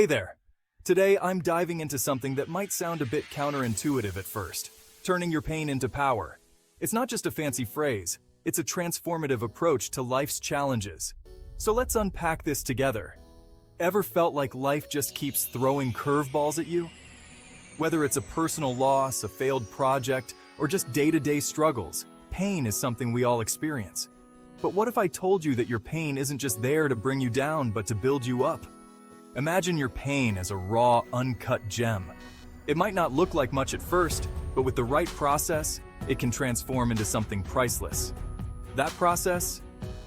Hey there! Today I'm diving into something that might sound a bit counterintuitive at first, turning your pain into power. It's not just a fancy phrase, it's a transformative approach to life's challenges. So let's unpack this together. Ever felt like life just keeps throwing curveballs at you? Whether it's a personal loss, a failed project, or just day-to-day struggles, pain is something we all experience. But what if I told you that your pain isn't just there to bring you down, but to build you up? Imagine your pain as a raw, uncut gem. It might not look like much at first, but with the right process, it can transform into something priceless. That process?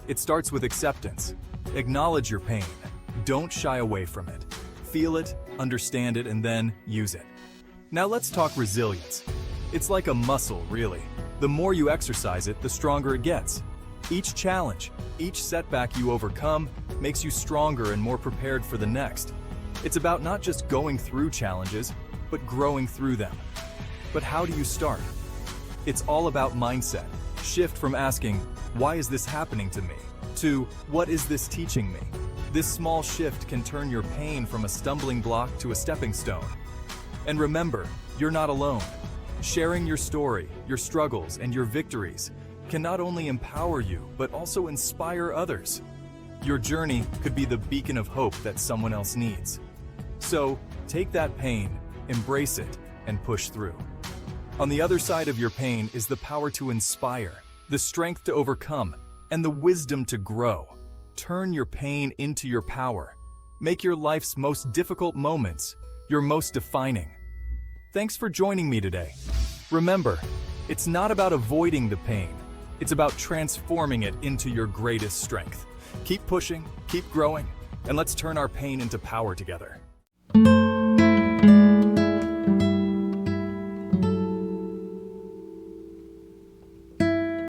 It starts with acceptance. Acknowledge your pain. Don't shy away from it. Feel it, understand it, and then use it. Now let's talk resilience. It's like a muscle, really. The more you exercise it, the stronger it gets. Each challenge, each setback you overcome, makes you stronger and more prepared for the next. It's about not just going through challenges, but growing through them. But how do you start? It's all about mindset. Shift from asking, "Why is this happening to me?" to "What is this teaching me?" This small shift can turn your pain from a stumbling block to a stepping stone. And remember, you're not alone. Sharing your story, your struggles, and your victories can not only empower you, but also inspire others. Your journey could be the beacon of hope that someone else needs. So, take that pain, embrace it, and push through. On the other side of your pain is the power to inspire, the strength to overcome, and the wisdom to grow. Turn your pain into your power. Make your life's most difficult moments your most defining. Thanks for joining me today. Remember, it's not about avoiding the pain. It's about transforming it into your greatest strength. Keep pushing, keep growing, and let's turn our pain into power together.